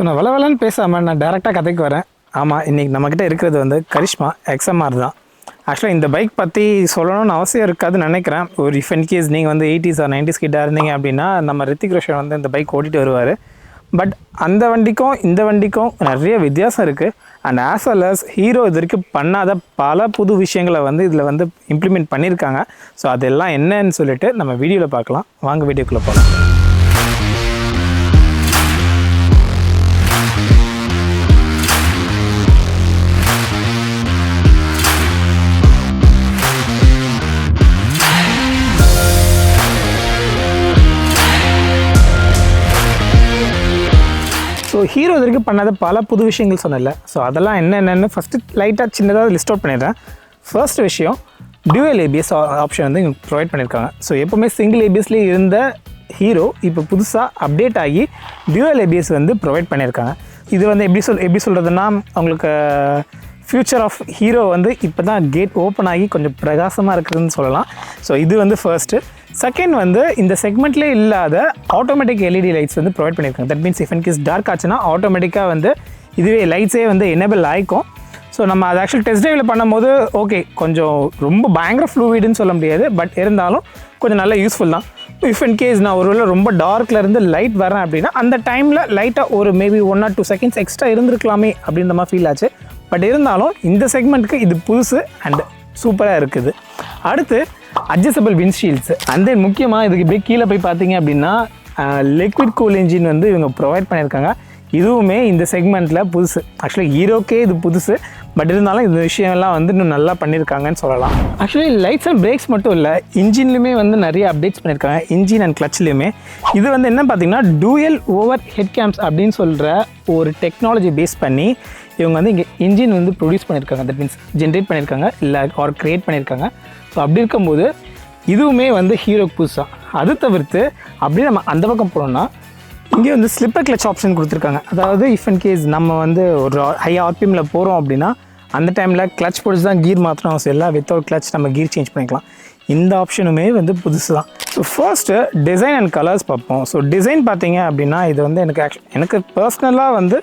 நான் வளவலன்னு பேசாமல் நான் டேரெக்டாக கதைக்கு வரேன். ஆமாம், இன்றைக்கி நம்மக்கிட்ட இருக்கிறது வந்து கரிஷ்மா XMR தான். ஆக்சுவலாக இந்த பைக் பற்றி சொல்லணும்னு அவசியம் இருக்காதுன்னு நினைக்கிறேன். ஒரு இஃப் இன் கேஸ் நீங்கள் வந்து 80s or 90s கிட்ட இருந்தீங்க அப்படின்னா நம்ம ரித்திக் ரோஷன் வந்து இந்த பைக் ஓட்டிகிட்டு வருவார். பட் அந்த வண்டிக்கும் இந்த வண்டிக்கும் நிறைய வித்தியாசம் இருக்குது. And as well as Hero இது வரைக்கும் பண்ணாத பல புது விஷயங்களை வந்து இதில் வந்து இம்ப்ளிமெண்ட் பண்ணியிருக்காங்க. ஸோ அதெல்லாம் என்னன்னு சொல்லிட்டு நம்ம வீடியோவில் பார்க்கலாம். வாங்க வீடியோக்குள்ளே போகலாம். ஸோ ஹீரோ இது வரைக்கும் பண்ணாத பல புது விஷயங்கள் சொன்னல. ஸோ அதெல்லாம் என்னென்னு ஃபஸ்ட்டு லைட்டாக சின்னதாக லிஸ்ட் அவுட் பண்ணிடுறேன். ஃபர்ஸ்ட் விஷயம், டியூவல் ஏபிஎஸ் ஆப்ஷன் வந்து இங்கே ப்ரொவைட் பண்ணியிருக்காங்க. ஸோ எப்போவுமே சிங்கிள் ஏபிஎஸ்லேயே இருந்த ஹீரோ இப்போ புதுசாக அப்டேட் ஆகி டியூவல் ஏபிஎஸ் வந்து ப்ரொவைட் பண்ணியிருக்காங்க. இது வந்து எப்படி சொல்கிறதுனா, அவங்களுக்கு ஃப்யூச்சர் ஆஃப் ஹீரோ வந்து இப்போ தான் கேட் ஓப்பன் ஆகி கொஞ்சம் பிரகாசமாக இருக்குதுன்னு சொல்லலாம். ஸோ இது வந்து ஃபர்ஸ்ட்டு. செகண்ட் வந்து இந்த செக்மெண்ட்லேயே இல்லாத ஆட்டோமேட்டிக் எல்இடி லைட்ஸ் வந்து ப்ரொவைட் பண்ணியிருக்காங்க. That means if in case dark ஆச்சுன்னா ஆட்டோமேட்டிக்காக வந்து இதுவே லைட்ஸே வந்து எனேபிள் ஆகிக்கும். ஸோ நம்ம அதை ஆக்சுவலி டெஸ்ட் ட்ரைவில் பண்ணும்போது ஓகே கொஞ்சம் ரொம்ப பயங்கர ஃப்ளூவிடுன்னு சொல்ல முடியாது, பட் இருந்தாலும் கொஞ்சம் நல்லா யூஸ்ஃபுல் தான். இஃப் இன் கேஸ் நான் ஒருவேளை ரொம்ப டார்க்கில் இருந்து லைட் வரேன் அப்படின்னா அந்த டைமில் லைட்டாக ஒரு மேபி 1 or 2 seconds எக்ஸ்ட்ரா இருந்திருக்கலாமே அப்படின்ற மாதிரி ஃபீல் ஆச்சு. பட் இருந்தாலும் இந்த செக்மெண்ட்டுக்கு இது புதுசு அண்ட் சூப்பராக இருக்குது. அடுத்து அட்ஜஸ்டபிள் விண்ட்ஷீல்ட்ஸு. அண்ட் தென் முக்கியமாக இதுக்கு இப்படியே கீழே போய் பார்த்தீங்க அப்படின்னா லிக்விட் கூல் இன்ஜின் வந்து இவங்க ப்ரொவைட் பண்ணியிருக்காங்க. இதுவுமே இந்த செக்மெண்ட்டில் புதுசு. ஆக்சுவலி ஹீரோக்கே இது புதுசு, பட் இருந்தாலும் இந்த விஷயம்லாம் வந்து இன்னும் நல்லா பண்ணியிருக்காங்கன்னு சொல்லலாம். ஆக்சுவலி லைட்ஸ் அண்ட் பிரேக்ஸ் மட்டும் இல்லை, இன்ஜின்லையுமே வந்து நிறைய அப்டேட்ஸ் பண்ணியிருக்காங்க. இன்ஜின் அண்ட் கிளச்லையுமே இது வந்து என்ன பார்த்தீங்கன்னா டூயல் ஓவர் ஹெட் கேம்ப்ஸ் அப்படின்னு சொல்கிற ஒரு டெக்னாலஜி பேஸ் பண்ணி இவங்க வந்து இங்கே இன்ஜின் வந்து ப்ரொடியூஸ் பண்ணியிருக்காங்க. தட் மீன்ஸ் ஜென்ரேட் பண்ணியிருக்காங்க இல்லை ஆர் க்ரியேட் பண்ணியிருக்காங்க. ஸோ அப்படி இருக்கும்போது இதுவுமே வந்து ஹீரோக்கு புதுசாக. அது தவிர்த்து அப்படியே நம்ம அந்த பக்கம் போனோம்னா இங்கே வந்து ஸ்லிப்பர் கிளச் ஆப்ஷன் கொடுத்துருக்காங்க. அதாவது இஃப் இன் கேஸ் நம்ம வந்து ஒரு ஹை ஆர்பிஎம்மில் போகிறோம் அப்படின்னா அந்த டைமில் கிளச் பிடிச்சி தான் கீர் மாற்றணும் அவசியம் இல்லை. வித்தவுட் கிளச் நம்ம கீர் சேஞ்ச் பண்ணிக்கலாம். இந்த ஆப்ஷனுமே வந்து புதுசு தான். So first design and colours பார்ப்போம். ஸோ டிசைன் பார்த்தீங்க அப்படின்னா இது வந்து எனக்கு பர்சனலாக வந்து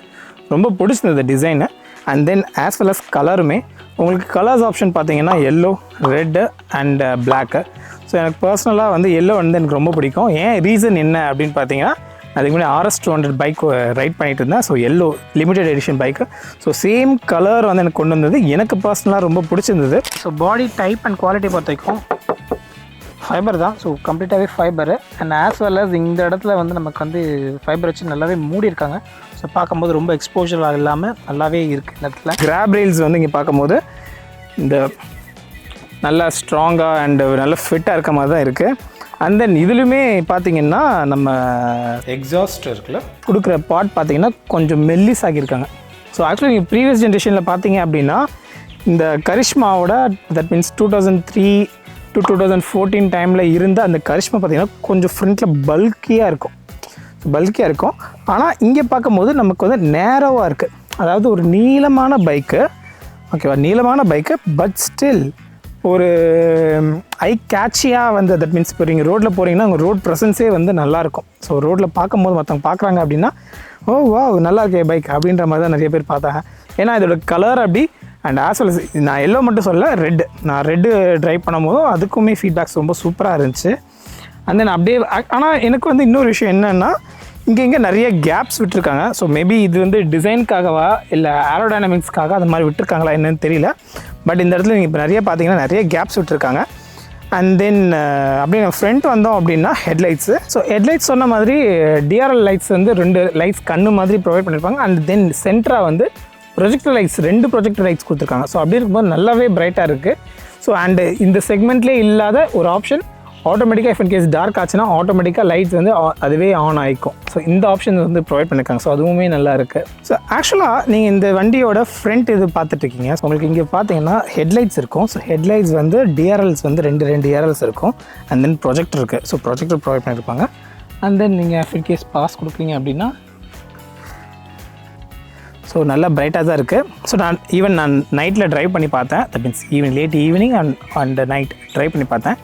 ரொம்ப பிடிச்சிருந்தது design. And then as well as கலருமே உங்களுக்கு கலர்ஸ் ஆப்ஷன் பார்த்தீங்கன்னா yellow, red and black. So எனக்கு பர்சனலாக வந்து எல்லோ வந்து எனக்கு ரொம்ப பிடிக்கும். ஏன் ரீசன் என்ன அப்படின்னு பார்த்தீங்கன்னா அதுக்கு முன்னாடி RS200 பைக் ரைட் பண்ணிட்டு இருந்தேன். So yellow limited edition bike. So same colour வந்து எனக்கு கொண்டு வந்தது. எனக்கு பர்சனலாக ரொம்ப பிடிச்சிருந்தது. So body type and quality பொறுத்த வரைக்கும் ஃபைபர் தான். ஸோ கம்ப்ளீட்டாகவே fibre. And as well as இந்த இடத்துல வந்து நமக்கு வந்து ஃபைபர் வச்சு நல்லாவே மூடியிருக்காங்க. ஸோ பார்க்கும்போது ரொம்ப எக்ஸ்போஜர் இல்லாமல் நல்லாவே இருக்குது. இந்த இடத்துல கிராப் ரெயில்ஸ் வந்து இங்கே பார்க்கும்போது இந்த நல்லா ஸ்ட்ராங்காக அண்டு நல்லா ஃபிட்டாக இருக்க மாதிரி தான் இருக்குது. அண்ட் தென் இதுலையுமே பார்த்தீங்கன்னா நம்ம எக்ஸாஸ்ட் இருக்குல்ல கொடுக்குற பார்ட் பார்த்தீங்கன்னா கொஞ்சம் மெல்லிஸ் ஆகியிருக்காங்க. ஸோ ஆக்சுவலி நீங்கள் ப்ரீவியஸ் ஜென்ரேஷனில் பார்த்தீங்க அப்படின்னா இந்த கரிஷ்மாவோட தட் மீன்ஸ் 2003 to 2014 டைமில் இருந்த அந்த கரிஷ்மா பார்த்தீங்கன்னா கொஞ்சம் ஃப்ரண்ட்டில் பல்கியாக இருக்கும். ஆனால் இங்கே பார்க்கும்போது நமக்கு வந்து நேரோவாக இருக்குது. அதாவது ஒரு நீளமான பைக்கு, ஓகேவா, நீளமான பைக்கு பட் ஸ்டில் ஒரு ஐ கேட்சியாக வந்து தட் மீன்ஸ் இப்போ நீங்கள் ரோட்டில் போகிறீங்கன்னா உங்கள் ரோட் ப்ரெசன்ஸே வந்து நல்லாயிருக்கும். ஸோ ரோட்டில் பார்க்கும்போது மற்றவங்க பார்க்குறாங்க அப்படின்னா ஓ வா நல்லா இருக்கே பைக் அப்படின்ற மாதிரி தான் நிறைய பேர் பார்த்தாங்க. ஏன்னா இதோட கலர் அப்படி. அண்ட் ஆஸ் வெல் நான் எல்லோ மட்டும் சொல்ல, நான் ரெட்டு ட்ரைவ் பண்ணும்போதும் அதுக்குமே ஃபீட்பேக்ஸ் ரொம்ப சூப்பராக இருந்துச்சு. அண்ட் தென் அப்படியே ஆனால் எனக்கு வந்து இன்னொரு விஷயம் என்னென்னா இங்கே நிறைய கேப்ஸ் விட்டுருக்காங்க. ஸோ மேபி இது வந்து டிசைனுக்காகவா இல்லை ஏரோடைனமிக்ஸ்க்காக அது மாதிரி விட்டுருக்காங்களா என்னன்னு தெரியல. பட் இந்த இடத்துல நீங்கள் இப்போ நிறைய பார்த்தீங்கன்னா நிறைய கேப்ஸ் விட்டுருக்காங்க. அண்ட் தென் அப்படியே நம்ம ஃப்ரண்ட் வந்தோம் அப்படின்னா ஹெட்லைட்ஸு. ஸோ ஹெட்லைட்ஸ் சொன்ன மாதிரி டிஆர்எல் லைட்ஸ் வந்து 2 லைட்ஸ் கண்ணு மாதிரி ப்ரொவைட் பண்ணியிருப்பாங்க. அண்ட் தென் சென்டராக வந்து ப்ரொஜெக்டர் லைட்ஸ் 2 ப்ரொஜெக்டர் லைட்ஸ் கொடுத்துருக்காங்க. ஸோ அப்படி இருக்கும்போது நல்லாவே பிரைட்டாக இருக்குது. ஸோ அண்டு இந்த செக்மெண்ட்லேயே இல்லாத ஒரு ஆப்ஷன் ஆட்டோமேட்டிக்காக இஃப் இன் கேஸ் டார்க் ஆச்சுன்னா ஆட்டோமேட்டிக்காக லைட்ஸ் வந்து அதுவே ஆன் ஆகிக்கும். ஸோ இந்த ஆப்ஷன் வந்து ப்ரொவைட் பண்ணியிருக்காங்க. ஸோ அதுவுமே நல்லா இருக்குது. ஸோ ஆக்சுவலாக நீங்கள் இந்த வண்டியோட ஃப்ரண்ட் இது பார்த்துட்ருக்கீங்க. ஸோ உங்களுக்கு இங்கே பார்த்தீங்கன்னா ஹெட்லைட்ஸ் இருக்கும். ஸோ ஹெட்லைட்ஸ் வந்து டிஆர்எல்ஸ் வந்து 2 டிஆர்எல்ஸ் இருக்கும். அண்ட் தென் ப்ரொஜெக்டர் இருக்குது. ஸோ ப்ரொஜெக்டர் ப்ரொவைட் பண்ணியிருப்பாங்க. அண்ட் தென் நீங்கள் இஃப் இன் கேஸ் பாஸ் கொடுக்குறீங்க அப்படின்னா ஸோ நல்லா பிரைட்டாக தான் இருக்குது. ஸோ நான் நைட்டில் ட்ரைவ் பண்ணி பார்த்தேன். That means late evening and night drive பண்ணி பார்த்தேன்.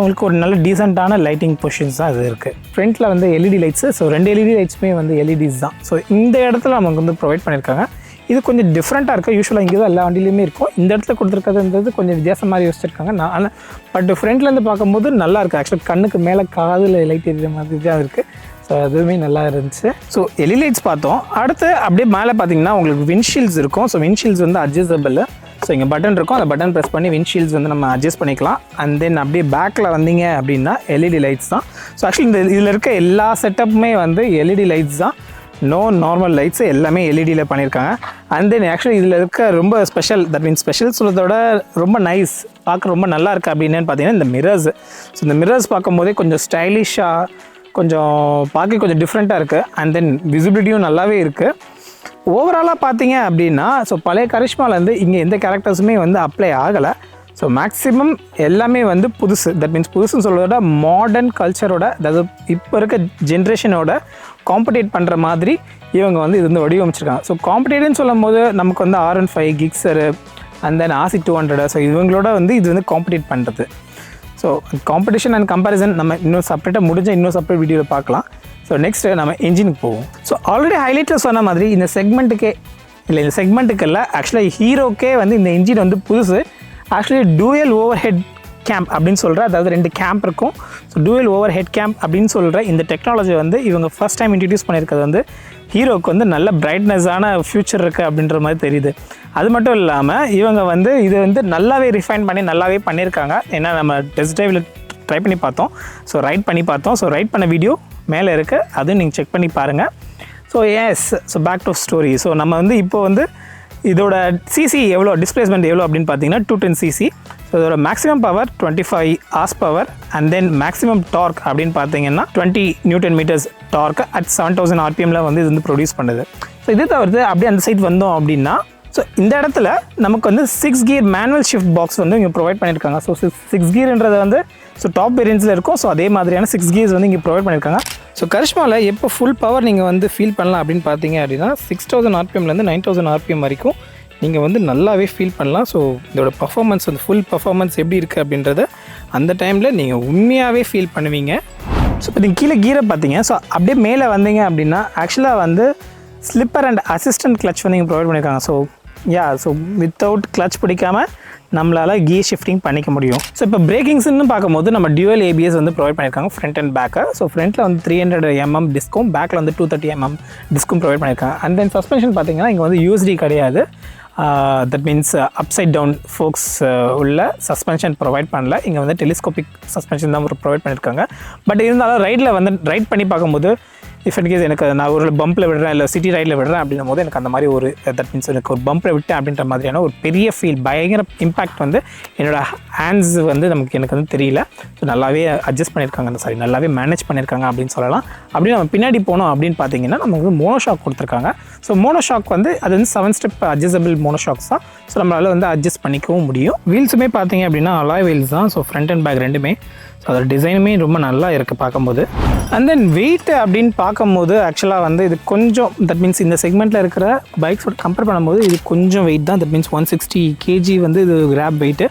உங்களுக்கு ஒரு நல்ல டீசெண்டான லைட்டிங் பொசிஷன்ஸ் தான் இது இருக்குது. ஃப்ரண்ட்டில் வந்து எல்இடி லைட்ஸு, ஸோ 2 எல்இடி லைட்ஸுமே வந்து எல்இடிஸ் தான். ஸோ இந்த இடத்துல நமக்கு வந்து ப்ரொவைட் பண்ணியிருக்காங்க. இது கொஞ்சம் டிஃப்ரெண்ட்டாக இருக்குது. யூஸ்வலாக இங்கே தான் எல்லா வண்டியிலையுமே இருக்கும். இந்த இடத்துல கொடுத்துருக்கிறதுன்றது கொஞ்சம் வித்தியாசம் மாதிரி யோசிச்சிருக்காங்க. ஆனால் பட் ஃப்ரண்ட்லேருந்து பார்க்கும்போது நல்லா இருக்குது. ஆக்சுவலாக கண்ணுக்கு மேலே காதில் லைட் எரியிற மாதிரி தான் இருக்குது. ஸோ அதுவுமே நல்லா இருந்துச்சு. ஸோ எல்இடி லைட்ஸ் பார்த்தோம். அடுத்து அப்படியே மேலே பார்த்தீங்கன்னா உங்களுக்கு விண்ட்ஷீல்ட்ஸ் இருக்கும். ஸோ விண்ட்ஷீல்ட்ஸ் வந்து அட்ஜஸ்டபிள். ஸோ இங்கே பட்டன் இருக்கும். அந்த பட்டன் ப்ரெஸ் பண்ணி விண்ட்ஷீல்ட்ஸ் வந்து நம்ம அட்ஜஸ்ட் பண்ணிக்கலாம். அண்ட் தென் அப்படியே பேக்கில் வந்தீங்க அப்படின்னா எல்இடி லைட்ஸ் தான். ஸோ ஆக்சுவலி இதில் இருக்க எல்லா செட்டப்புமே வந்து எல்இடி லைட்ஸ் தான். நோ நார்மல் லைட்ஸு எல்லாமே எல்இடியில் பண்ணியிருக்காங்க. அண்ட் தென் ஆக்சுவலி இதில் இருக்க ரொம்ப ஸ்பெஷல், தட் மீன்ஸ் ஸ்பெஷல் சொல்கிறதோட ரொம்ப நைஸ், பார்க்க ரொம்ப நல்லா இருக்குது அப்படின்னு பார்த்தீங்கன்னா இந்த மிரர்ஸ். ஸோ இந்த மிரர்ஸ் பார்க்கும்போதே கொஞ்சம் ஸ்டைலிஷாக, கொஞ்சம் பார்க்க கொஞ்சம் டிஃப்ரெண்ட்டாக இருக்குது. அண்ட் தென் விசிபிலிட்டியும் நல்லாவே இருக்குது. ஓவராலாக பார்த்தீங்க அப்படின்னா ஸோ பழைய கரிஷ்மாலேருந்து இங்கே எந்த கேரக்டர்ஸுமே வந்து அப்ளை ஆகலை. ஸோ மேக்ஸிமம் எல்லாமே வந்து புதுசு. தட் மீன்ஸ் புதுசுன்னு சொல்கிறத மாடர்ன் கல்ச்சரோட, அதாவது இப்போ இருக்க ஜென்ரேஷனோட காம்படேட் பண்ணுற மாதிரி இவங்க வந்து இது வந்து வடிவமைச்சிருக்காங்க. ஸோ காம்படேட்னு சொல்லும் போது நமக்கு வந்து R15 Gixxer and then RC 200, so இவங்களோட வந்து இது வந்து காம்படேட் பண்ணுறது. ஸோ காம்படிஷன் அண்ட் கம்பேரிசன் நம்ம இன்னும் செப்பரேட்டாக முடிஞ்ச இன்னும் செப்பரேட் வீடியோவில் பார்க்கலாம். ஸோ நெக்ஸ்ட்டு நம்ம என்ஜினுக்கு போவோம். ஸோ ஆல்ரெடி ஹைலைட்டில் சொன்ன மாதிரி இந்த செக்மெண்ட்டுக்கு இல்லை ஆக்சுவலாக ஹீரோக்கே வந்து இந்த என்ஜின் வந்து புதுசு. Actually dual over head camp அப்படின்னு சொல்கிற, அதாவது 2 கேம்ப் இருக்கும். So dual over head camp அப்படின்னு சொல்கிற இந்த டெக்னாலஜி வந்து இவங்க ஃபஸ்ட் டைம் இன்ட்ரடியூஸ் பண்ணியிருக்கிறது வந்து ஹீரோவுக்கு வந்து நல்ல பிரைட்னஸான ஃப்யூச்சர் இருக்குது அப்படின்ற மாதிரி தெரியுது. அது மட்டும் இல்லாமல் இவங்க வந்து இது வந்து நல்லாவே ரிஃபைன் பண்ணி நல்லாவே பண்ணியிருக்காங்க. ஏன்னா நம்ம டெஸ்ட் ட்ரைவில் ட்ரை பண்ணி பார்த்தோம். ஸோ ரைட் பண்ணி பார்த்தோம். ஸோ ரைட் பண்ண வீடியோ மேலே இருக்குது, அதுவும் நீங்கள் செக் பண்ணி பாருங்கள். So so back to story. So நம்ம வந்து இப்போ வந்து இதோட சிசி எவ்வளோ, டிஸ்பிளேஸ்மெண்ட் எவ்வளோ அப்படின்னு பார்த்தீங்கன்னா 210 cc. ஸோ இதோட maximum power 25 horsepower and then maximum dark அப்படின்னு பார்த்தீங்கன்னா 20 Nm டார்க் அட் 7000 RPMல வந்து இது வந்து ப்ரொடியூஸ் பண்ணுது. ஸோ இது தவிர்த்து அப்படியே அந்த சைட் வந்தோம் அப்படின்னா ஸோ இந்த இடத்துல நமக்கு வந்து 6 gear மேனுவல் ஷிஃப்ட் பாக்ஸ் வந்து இங்கே ப்ரொவைட் பண்ணியிருக்காங்க. ஸோ 6 gearன்றது வந்து ஸோ டாப் வேரியன்ஸில் இருக்கும். ஸோ அதே மாதிரியான 6 gears வந்து இங்கே ப்ரொவைட் பண்ணியிருக்காங்க. ஸோ கரிஷ்மாவில் எப்போ ஃபுல் பவர் நீங்கள் வந்து ஃபீல் பண்ணலாம் அப்படின்னு பார்த்தீங்க அப்படின்னா 6000 RPMலேருந்து 9000 RPM வரைக்கும் நீங்கள் வந்து நல்லாவே ஃபீல் பண்ணலாம். ஸோ இதோட பர்ஃபார்மன்ஸ் வந்து ஃபுல் பர்ஃபார்மன்ஸ் எப்படி இருக்குது அப்படின்றத அந்த டைமில் நீங்கள் உண்மையாகவே ஃபீல் பண்ணுவீங்க. ஸோ இப்போ நீங்கள் கீழே கீரை பார்த்தீங்க. ஸோ அப்படியே மேலே வந்தீங்க அப்படின்னா ஆக்சுவலாக வந்து ஸ்லிப்பர் அண்ட் அசிஸ்டன்ட் கிளச் வந்து இங்கே ப்ரொவைட் பண்ணியிருக்காங்க. ஸோ வித்தவுட் கிளச் பிடிக்காமல் நம்மளால் கியர் ஷிஃப்டிங் பண்ணிக்க முடியும். ஸோ இப்போ பிரேக்கிங்ஸ்ன்னு பார்க்கும்போது நம்ம டியூவல் ABS வந்து ப்ரொவைட் பண்ணியிருக்காங்க ஃப்ரண்ட் அண்ட் பேக்கு. ஸோ ஃப்ரண்ட்டில் வந்து 300 mm டிஸ்க்கும், பேக்கில் வந்து 230 mm டிஸ்க்கும் ப்ரொவைட் பண்ணியிருக்காங்க. அண்ட் தென் சஸ்பென்ஷன் பார்த்தீங்கன்னா இங்கே வந்து USD கிடையாது. That means upside down forks உள்ள சஸ்பென்ஷன் ப்ரொவைட் பண்ணல. இங்கே வந்து டெலிஸ்கோபிக் சஸ்பென்ஷன் தான் ப்ரொவைட் பண்ணியிருக்காங்க. பட் இருந்தாலும் ரைட் பண்ணி பார்க்கும்போது இஃப் இன்கேஸ் எனக்கு நான் ஒரு பம்பில் விடுறேன் இல்லை சிட்டி ரைடில் விடுறேன் அப்படின்னும் போது எனக்கு அந்த மாதிரி ஒரு தட் மீன்ஸ் எனக்கு ஒரு பம்பில் விட்டேன் அப்படின்ற மாதிரியான ஒரு பெரிய ஃபீல், பயங்கர இம்பாக்ட் வந்து என்னோடய ஹேண்ட்ஸ் வந்து எனக்கு வந்து தெரியல. ஸோ நல்லாவே அட்ஜஸ்ட் பண்ணியிருக்காங்க, நல்லாவே மேனேஜ் பண்ணியிருக்காங்க அப்படின்னு சொல்லலாம். அப்படி நம்ம பின்னாடி போனோம் அப்படின்னு பார்த்தீங்கன்னா நமக்கு வந்து மோனோஷாக் கொடுத்துருக்காங்க. ஸோ மோனோஷாக் வந்து அது வந்து 7 step அட்ஜஸ்டபிள் மோனோஷாக்ஸ் தான். ஸோ நம்மளால் வந்து அட்ஜஸ்ட் பண்ணிக்கவும் முடியும். வீல்ஸுமே பார்த்தீங்க அப்படின்னா அலாய் வீல்ஸ் தான். ஸோ ஃப்ரண்ட் அண்ட் பேக் ரெண்டுமே. ஸோ அதோட டிசைனுமே ரொம்ப நல்லா இருக்குது பார்க்கும்போது. அண்ட் தென் வெயிட் அப்படின்னு பார்க்கும்போது ஆக்சுவலாக வந்து இது கொஞ்சம் தட் மீன்ஸ் இந்த செக்மெண்ட்டில் இருக்கிற பைக்ஸோட கம்பேர் பண்ணும்போது இது கொஞ்சம் வெயிட் தான். தட் மீன்ஸ் 160 kg வந்து இது kerb weight.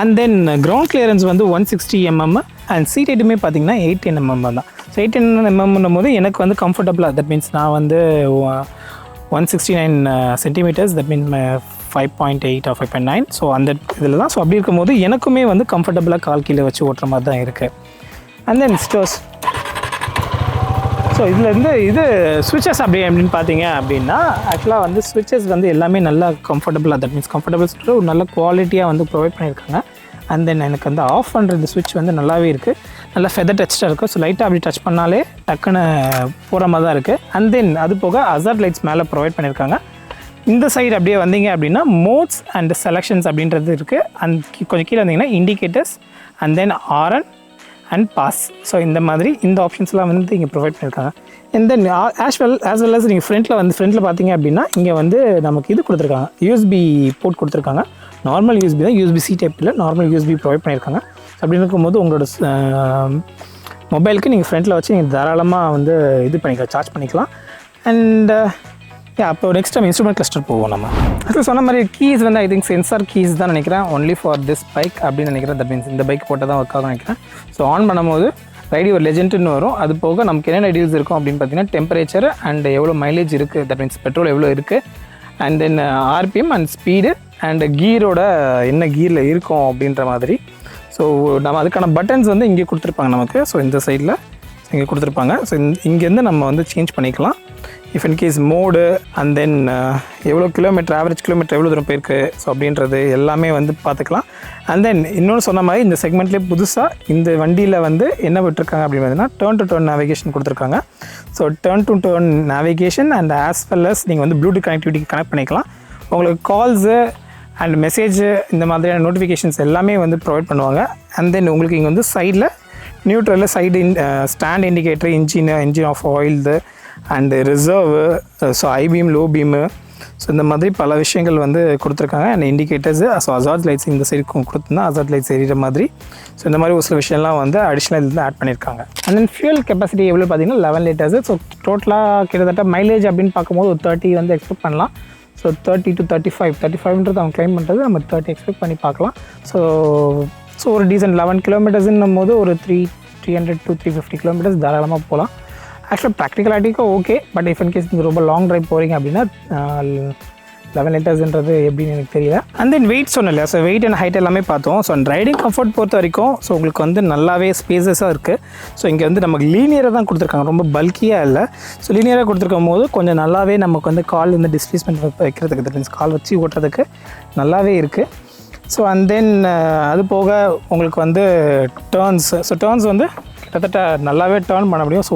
And then ground clearance வந்து 160 mm அண்ட் சீட் ஹைட்டுமே பார்த்தீங்கன்னா 18 mm தான். ஸோ 18 mm போது எனக்கு வந்து கம்ஃபர்டபுளாக, தட் மீன்ஸ் நான் வந்து 169 centimeters, that means 5.8 or 5.9. So அந்த இதில் தான். ஸோ அப்படி இருக்கும்போது எனக்குமே வந்து கம்ஃபர்டபுளாக கால் கீழே வச்சு ஓட்டுற மாதிரி தான் இருக்குது. And then stores. ஸோ இதில் இது ஸ்விட்சஸ் அப்படின்னு பார்த்தீங்க அப்படின்னா ஆக்சுவலாக வந்து ஸ்விட்சஸ் வந்து எல்லாமே நல்லா கம்ஃபர்டபுளாக, தட் மீன்ஸ் கம்ஃபர்டபுள் சொல்லிட்டு ஒரு நல்ல குவாலிட்டியாக வந்து ப்ரொவைட் பண்ணியிருக்காங்க. அண்ட் தென் எனக்கு வந்து ஆஃப் பண்ணுறது ஸ்விட்ச் வந்து நல்லாவே இருக்குது, நல்லா ஃபெதர் டச்டாக இருக்குது. ஸோ லைட்டாக அப்படி டச் பண்ணாலே டக்குன்னு போகிற மாதிரி தான் இருக்குது. அண்ட் தென் அது போக ஹசார்ட் லைட்ஸ் மேலே ப்ரொவைட் பண்ணியிருக்காங்க. இந்த சைடு அப்படியே வந்தீங்க அப்படின்னா மோட்ஸ் அண்ட் செலெக்ஷன்ஸ் அப்படின்றது இருக்குது. அண்ட் கொஞ்சம் கீழே வந்தீங்கன்னா indicators and then horn and pass. So இந்த மாதிரி இந்த ஆப்ஷன்ஸ்லாம் வந்து இங்கே ப்ரொவைட் பண்ணியிருக்காங்க. And then as well as நீங்கள் ஃப்ரண்ட்டில் பார்த்தீங்க அப்படின்னா இங்கே வந்து நமக்கு இது கொடுத்துருக்காங்க, USB போர்ட் கொடுத்துருக்காங்க. நார்மல் USB தான், USB-C டைப்பில் நார்மல் USB ப்ரொவைட் பண்ணியிருக்காங்க. அப்படி இருக்கும்போது உங்களோட மொபைலுக்கு நீங்கள் ஃப்ரண்ட்டில் வச்சு நீங்கள் தாராளமாக வந்து இது பண்ணிக்கலாம், சார்ஜ் பண்ணிக்கலாம். அண்ட் அப்போ நெக்ஸ்ட் டைம் இன்ஸ்ட்ருமெண்ட் கிளஸ்டர் போவோம் நம்ம. அது சொன்ன மாதிரி கீஸ் வந்து ஐ திங்க் சென்சார் கீஸ் தான் நினைக்கிறேன், ஒன்லி ஃபார் திஸ் பைக் அப்படின்னு நினைக்கிறேன். தட் மீன்ஸ் இந்த பைக் போட்டால் தான் ஒர்க் ஆகும் நினைக்கிறேன். ஸோ ஆன் பண்ணும்போது ரைடியோ லெஜெண்ட்னு வரும். அது போக நமக்கு என்னென்ன டீல்ஸ் இருக்கும் அப்படின்னு பார்த்தீங்கன்னா டெம்பரேச்சர் அண்ட் எவ்வளோ மைலேஜ் இருக்குது, தட் மீன்ஸ் பெட்ரோல் எவ்வளோ இருக்குது, and then RPM and speed and கீரோட என்ன கீரில் இருக்கும் அப்படின்ற மாதிரி. ஸோ நம்ம அதுக்கான பட்டன்ஸ் வந்து இங்கே கொடுத்துருப்பாங்க நமக்கு. ஸோ இந்த சைடில் இங்கே கொடுத்துருப்பாங்க. ஸோ இங்கேருந்து நம்ம வந்து சேஞ்ச் பண்ணிக்கலாம். If in case mode and then எவ்வளோ கிலோமீட்டர், ஆவரேஜ் கிலோமீட்டர் எவ்வளோ தூரம் போயிருக்கு ஸோ அப்படின்றது எல்லாமே வந்து பார்த்துக்கலாம். அண்ட் தென் இன்னொன்று சொன்ன மாதிரி இந்த செக்மெண்ட்லேயே புதுசாக இந்த வண்டியில் வந்து என்ன விட்டுருக்காங்க அப்படின்னு பார்த்தீங்கன்னா டர்ன் டு டர்ன் நேவிகேஷன் கொடுத்துருக்காங்க. So turn to turn navigation and as well as நீங்கள் வந்து ப்ளூடூத் கனெக்டிவிட்டிக்கு கனெக்ட் பண்ணிக்கலாம். உங்களுக்கு கால்ஸு அண்ட் மெசேஜு இந்த மாதிரியான நோட்டிஃபிகேஷன்ஸ் எல்லாமே வந்து ப்ரொவைட் பண்ணுவாங்க. அண்ட் தென் உங்களுக்கு இங்கே வந்து சைடில் நியூட்ரலில் side stand indicator, engine off ஆயில்து and reserve, so high beam, low beam, so இந்த மாதிரி பல விஷயங்கள் வந்து கொடுத்துருக்காங்க. And indicators, so hazard lights இந்த சைடு கொடுத்துருந்தா அசார்ட் லைட்ஸ் எரியிற மாதிரி. ஸோ இந்த மாதிரி ஒரு சில விஷயம்லாம் வந்து அடிஷ்னல் இதில் ஆட் பண்ணியிருக்காங்க. அண்ட் தென் ஃபியூல் கெப்பாசிட்டி எவ்வளோ பார்த்தீங்கன்னா 11 லிட்டர்ஸு. ஸோ டோட்டலாக கிட்டத்தட்ட மைலேஜ் அப்படின்னு பார்க்கும்போது ஒரு 30 வந்து எக்ஸ்பெக்ட் பண்ணலாம். ஸோ 30 to 35 அவங்க கிளைம் பண்ணுறது நம்ம 30 எக்ஸ்பெக்ட் பண்ணி பார்க்கலாம். ஸோ ஒரு டீசன்ட் 11 கிலோமீட்டர்ஸ்ன்னும் போது ஒரு 300 to 350 கிலோமீட்டர்ஸ் தாராளமாக போகலாம். ஆக்சுவலாக ப்ராக்டிகலாட்டிக்கும் okay, but if in case நீங்கள் ரொம்ப லாங் ட்ரைவ் போகிறீங்க அப்படின்னா 11 லிட்டர்ஸ்ன்றது எப்படின்னு எனக்கு தெரியல. அண்ட் தென் வெயிட் சொன்னேன் இல்லையா, ஸோ வெயிட் அண்ட் ஹைட் எல்லாமே பார்த்தோம். ஸோ அந்த ரைடிங் கம்ஃபர்ட் பொறுத்த வரைக்கும் ஸோ உங்களுக்கு வந்து நல்லாவே ஸ்பேசஸாக இருக்குது. ஸோ இங்கே வந்து நமக்கு லீனியராக தான் கொடுத்துருக்காங்க, ரொம்ப பல்கியாக இல்லை. ஸோ லீனியராக கொடுத்துருக்கும் போது கொஞ்சம் நல்லாவே நமக்கு வந்து கால் வந்து டிஸ்பிளேஸ்மெண்ட் வைக்கிறதுக்கு, தட் மீன்ஸ் கால் வச்சு ஓட்டுறதுக்கு நல்லாவே இருக்குது. ஸோ அண்ட் தென் அது போக உங்களுக்கு வந்து டேர்ன்ஸ் வந்து கிட்டத்தட்ட நல்லாவே டேர்ன் பண்ண முடியும். ஸோ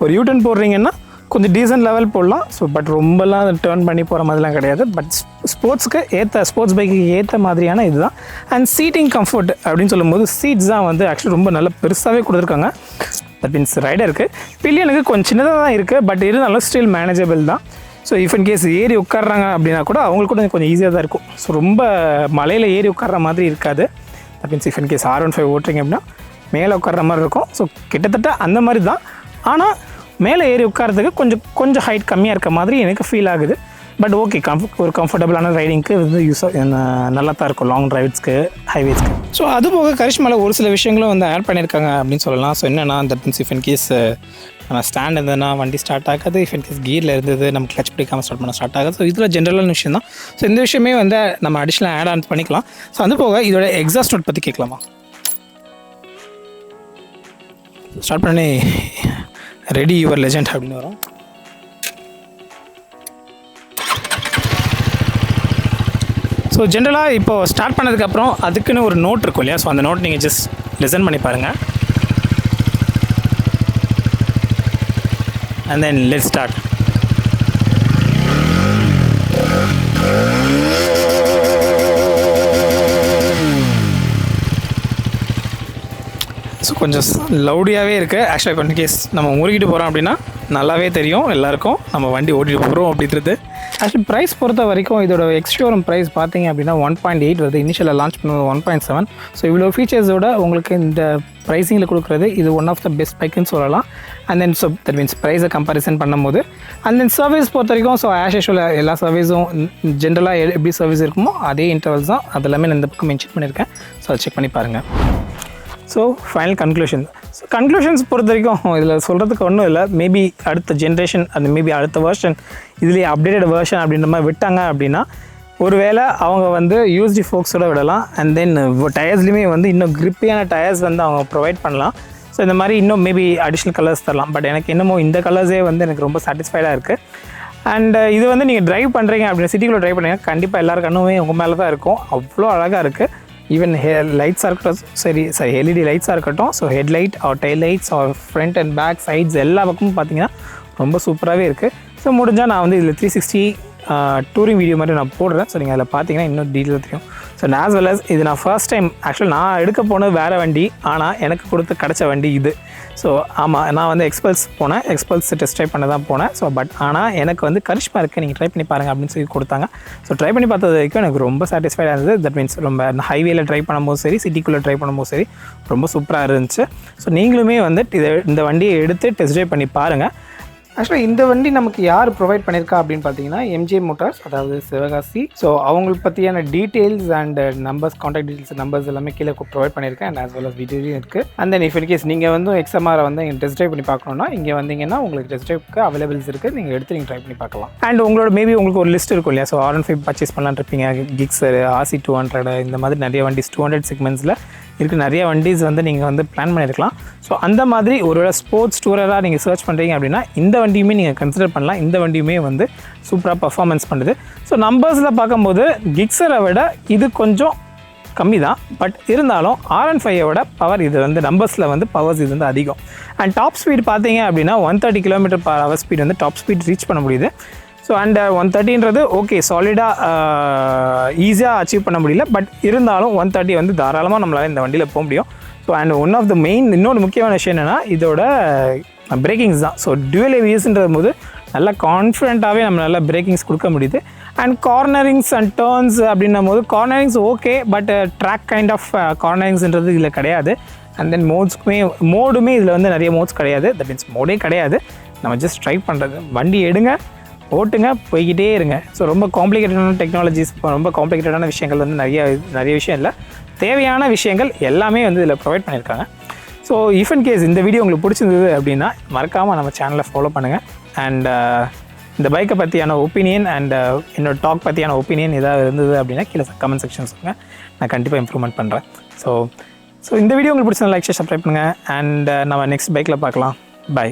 ஒரு யூட்டன் போடுறீங்கன்னா கொஞ்சம் டீசன்ட் லெவல் போடலாம். ஸோ பட் ரொம்பலாம் டேர்ன் பண்ணி போகிற மாதிரிலாம் கிடையாது. பட் ஸ்போர்ட்ஸ் பைக்கு ஏற்ற மாதிரியான இதுதான். அண்ட் சீட்டிங் கம்ஃபர்ட் அப்படின்னு சொல்லும்போது சீட்ஸ் தான் வந்து ஆக்சுவலி ரொம்ப நல்லா பெருசாகவே கொடுத்துருக்காங்க. தட் மீன்ஸ் ரைடருக்கு பில்லியனுக்கு கொஞ்சம் சின்னதாக தான் இருக்குது, பட் இருந்தாலும் ஸ்டில் மேனேஜபிள் தான். ஸோ இஃப் இன் கேஸ் ஏறி உட்காடுறாங்க அப்படின்னா கூட அவங்களுக்கு கூட கொஞ்சம் ஈஸியாக தான் இருக்கும். ஸோ ரொம்ப மலையில் ஏறி உட்கார்ற மாதிரி இருக்காது. That means if in case R15 ஓட்டுறீங்க அப்படின்னா மேலே உட்கார்ற மாதிரி இருக்கும். ஸோ கிட்டத்தட்ட அந்த மாதிரி தான். ஆனால் மேலே ஏறி உட்காரத்துக்கு கொஞ்சம் ஹைட் கம்மியாக இருக்க மாதிரி எனக்கு ஃபீல் ஆகுது. பட் ஓகே, ஒரு கம்ஃபர்டபுளான ரைடிங்க்கு வந்து நல்லா தான் இருக்கும், லாங் ட்ரைவ்ஸ்க்கு, ஹைவேஸ்க்கு. ஸோ அது போக கரிஷ்மாவில் ஒரு சில விஷயங்களும் வந்து ஆட் பண்ணியிருக்காங்க அப்படின்னு சொல்லலாம். ஸோ என்னென்னா that means if in case நம்ம ஸ்டாண்ட் இருந்ததுன்னா வண்டி ஸ்டார்ட் ஆகாது, இஃப் இன் கேஸ் கீரில் இருந்தது நம்ம கிளச் பிடிக்காமல் ஸ்டார்ட் ஆகாது. ஸோ இதில் ஜென்ரலான விஷயம் தான். ஸோ இந்த விஷயமே வந்து நம்ம அடிஷ்னலாக ஆட் ஆன் பண்ணிக்கலாம். ஸோ அது போக இதோட எக்ஸாஸ்ட் நோட் பற்றி கேட்கலாமா? ஸ்டார்ட் பண்ணி ரெடி யுவர் லெஜெண்ட் அப்படின்னு வரும். ஸோ ஜென்ரலாக இப்போது ஸ்டார்ட் பண்ணதுக்கப்புறம் அதுக்குன்னு ஒரு நோட் இருக்கும் இல்லையா? ஸோ அந்த நோட் நீங்கள் ஜஸ்ட் லிசன் பண்ணி பாருங்கள். And then let's start. So கொஞ்சம் லவுடியாகவே இருக்குது. ஆக்சுவலாக இப்போ கேஸ் நம்ம முறுகிட்டு போகிறோம் அப்படின்னா நல்லாவே தெரியும் எல்லாருக்கும் நம்ம வண்டி ஓட்டிகிட்டு போகிறோம் அப்படின்றது. ஆக்சுவலி ப்ரைஸ் பொறுத்த வரைக்கும் இதோட எக்ஸ்ஷோரூம் ப்ரைஸ் பார்த்தீங்க அப்படின்னா 1.8 வருது. இனிஷியலாக லான்ச் பண்ணுவது 1.7. ஸோ இவ்வளோ ஃபீச்சர்ஸோட உங்களுக்கு இந்த ப்ரைஸிங்கில் கொடுக்குறது இது ஒன் ஆஃப் த பெஸ்ட் பைக்குன்னு சொல்லலாம். And then so that means ப்ரைஸை கம்பேரிசன் பண்ணும்போது அண்ட் தென் சர்வீஸ் பொறுத்த வரைக்கும் ஸோ ஆஸ் யூஷுவல் எல்லா சர்வீஸும் ஜென்ரலாக எப்படி சர்வீஸ் இருக்குமோ அதே இன்டர்வல்ஸ் தான். அது எல்லாமே நான் இந்த பக்கம் மென்ஷன் பண்ணியிருக்கேன். ஸோ அதை செக் பண்ணி பாருங்கள். ஸோ ஃபைனல் கன்க்ளூஷன்ஸ் பொறுத்த வரைக்கும் இதில் சொல்கிறதுக்கு ஒன்றும் இல்லை. மேபி அடுத்த ஜென்ரேஷன் அந்த மேபி அடுத்த வெர்ஷன் இதுலேயே அப்டேட்டட் வெர்ஷன் அப்படின்ற மாதிரி விட்டாங்க அப்படின்னா ஒருவேளை அவங்க வந்து யூஎஸ்டி ஃபோக்ஸோட விடலாம். அண்ட் தென் டயர்ஸ்லையுமே வந்து இன்னும் கிரிப்பியான டயர்ஸ் வந்து அவங்க ப்ரொவைட் பண்ணலாம். ஸோ இந்த மாதிரி இன்னும் மேபி அடிஷ்னல் கலர்ஸ் தரலாம். பட் எனக்கு என்னமோ இந்த கலர்ஸே வந்து எனக்கு ரொம்ப சாட்டிஸ்ஃபைடாக இருக்குது. அண்ட் இது வந்து நீங்கள் ட்ரைவ் பண்ணுறீங்க அப்படின்னு சிட்டிக்குள்ளே ட்ரைவ் பண்ணுறீங்க கண்டிப்பாக எல்லாரும் கண்ணுமே உங்கள் மேலே தான் இருக்கும். அவ்வளோ அழகாக இருக்குது. ஈவன் லைட்ஸாக இருக்கட்டும், சரி எல்இடி லைட்ஸாக இருக்கட்டும், so headlight or tail lights or front and back sides எல்லா பக்கமும் பார்த்தீங்கன்னா ரொம்ப சூப்பராகவே இருக்குது. ஸோ முடிஞ்சால் நான் வந்து இதில் 360 டூரிங் வீடியோ மாதிரி நான் போடுறேன். ஸோ நீங்கள் அதில் பார்த்தீங்கன்னா இன்னும் டீட்டெயில் தெரியும். ஸோ ஆஸ் வெல் அஸ் இது நான் ஃபர்ஸ்ட் டைம் ஆக்சுவலி நான் எடுக்க போனது வேறு வண்டி, ஆனால் எனக்கு கொடுத்து கிடச்ச வண்டி இது. ஸோ ஆமாம், நான் வந்து எக்ஸ்பல்ஸ் டெஸ்ட் ட்ரைவ் பண்ண தான் போனேன். ஸோ பட் ஆனால் எனக்கு வந்து கரிஷ்மா இருக்குது, நீங்கள் ட்ரை பண்ணி பாருங்கள் அப்படின்னு சொல்லி கொடுத்தாங்க. ஸோ ட்ரை பண்ணி பார்த்தது வரைக்கும் எனக்கு ரொம்ப சாட்டிஸ்ஃபைடாக இருந்தது. தட் மீன்ஸ் ரொம்ப ஹைவேல ட்ரை பண்ணும்போது சரி, சிட்டிக்குள்ளே ட்ரை பண்ணும்போது சரி ரொம்ப சூப்பராக இருந்துச்சு. ஸோ நீங்களுமே வந்து இந்த வண்டியை எடுத்து டெஸ்ட் ட்ரைவ் பண்ணி பாருங்கள். ஆக்சுவலாக இந்த வண்டி நமக்கு யார் ப்ரொவைட் பண்ணியிருக்கா அப்படின்னு பார்த்தீங்கன்னா எம்ஜே மோட்டார்ஸ், அதாவது சிவகாசி. ஸோ அவங்களுக்கு பற்றியான details and numbers, contact details, numbers எல்லாமே கீழே ப்ரொவைட் பண்ணியிருக்கேன். அண்ட் ஆஸ் வெல் அஸ் வீடியோலையும் இருக்குது. அண்ட் தென் இஃப் இன்கேஸ் நீங்கள் வந்து எக்ஸ்எம்ஆரை வந்து டெஸ்ட் ட்ரைவ் பண்ணி பார்க்கணுன்னா இங்கே வந்தீங்கன்னா உங்களுக்கு டெஸ்ட் ட்ரைவ்க்கு அவைலபிள்ஸ் இருக்குது. நீங்கள் எடுத்து நீங்கள் ட்ரை பண்ணி பார்க்கலாம். அண்ட் உங்களோட மேபி உங்களுக்கு ஒரு லிஸ்ட் இருக்கும் இல்லையா? ஸோ R15 பர்ச்சேஸ் பண்ணலான்னு இருப்பீங்க, கிக்ஸர், RC200 இந்த மாதிரி நிறைய வண்டிஸ் 200 செக்மெண்ட்ஸில் இருக்க நிறைய வண்டிஸ் வந்து நீங்கள் வந்து பிளான் பண்ணியிருக்கலாம். ஸோ அந்த மாதிரி ஒரு ஸ்போர்ட்ஸ் டூரராக நீங்கள் சர்ச் பண்ணுறீங்க அப்படின்னா இந்த வண்டியுமே நீங்கள் கன்சிடர் பண்ணலாம். இந்த வண்டியுமே வந்து சூப்பராக பர்ஃபார்மன்ஸ் பண்ணுது. ஸோ நம்பர்ஸில் பார்க்கும்போது கிக்ஸரை விட இது கொஞ்சம் கம்மி தான். பட் இருந்தாலும் R15 பவர் இது வந்து நம்பர்ஸில் வந்து பவர்ஸ் இது வந்து அதிகம். அண்ட் டாப் ஸ்பீட் பார்த்தீங்க அப்படின்னா 130 km/h ஸ்பீட் வந்து டாப் ஸ்பீட் ரீச் பண்ண முடியுது. ஸோ அண்ட் 130 ஓகே சாலிடாக ஈஸியாக அச்சீவ் பண்ண முடியல. பட் இருந்தாலும் 130 வந்து தாராளமாக நம்மளால் இந்த வண்டியில் போக முடியும். So and one of the main இன்னொரு முக்கியமான விஷயம் என்னென்னா இதோட பிரேக்கிங்ஸ் தான். ஸோ டியூவல் ஏபிஎஸ்ன்றது போது நல்லா கான்ஃபிடென்ட்டாகவே நம்ம நல்லா பிரேக்கிங்ஸ் கொடுக்க முடியுது. அண்ட் கார்னரிங்ஸ் அண்ட் டர்ன்ஸ் அப்படின்னும் போது cornerings okay, but track kind of கார்னரிங்ஸ்ன்றது இதில் கிடையாது. அண்ட் தென் மோடுமே இதில் வந்து நிறைய மோட்ஸ் கிடையாது. தட் மீன்ஸ் மோடே கிடையாது. நம்ம ஜஸ்ட் ட்ரை பண்ணுறது, வண்டி எடுங்க, ஓட்டுங்க, போய்கிட்டே இருங்க. ஸோ ரொம்ப காம்ப்ளிகேட்டடான டெக்னாலஜிஸ், ரொம்ப காம்ப்ளிகேட்டடான விஷயங்கள் வந்து நிறைய விஷயம் இல்லை. தேவையான விஷயங்கள் எல்லாமே வந்து இதில் ப்ரொவைட் பண்ணியிருக்காங்க. ஸோ இஃப் இன் கேஸ் இந்த வீடியோ உங்களுக்கு பிடிச்சிருந்தது அப்படின்னா மறக்காமல் நம்ம சேனலை ஃபாலோ பண்ணுங்கள். அண்ட் இந்த பைக்கை பற்றியான ஒப்பீனியன் அண்ட் என்னோட டாக் பற்றியான ஒப்பீனியன் ஏதாவது இருந்தது அப்படின்னா கீழே கமெண்ட் செக்ஷன் சொல்லுங்கள். நான் கண்டிப்பாக இம்ப்ரூவ்மெண்ட் பண்ணுறேன். ஸோ இந்த வீடியோ உங்களுக்கு பிடிச்ச லைக், ஷேர், சப்ஸ்கிரைப் பண்ணுங்கள். அண்ட் நம்ம நெக்ஸ்ட் பைக்கில் பார்க்கலாம். பை.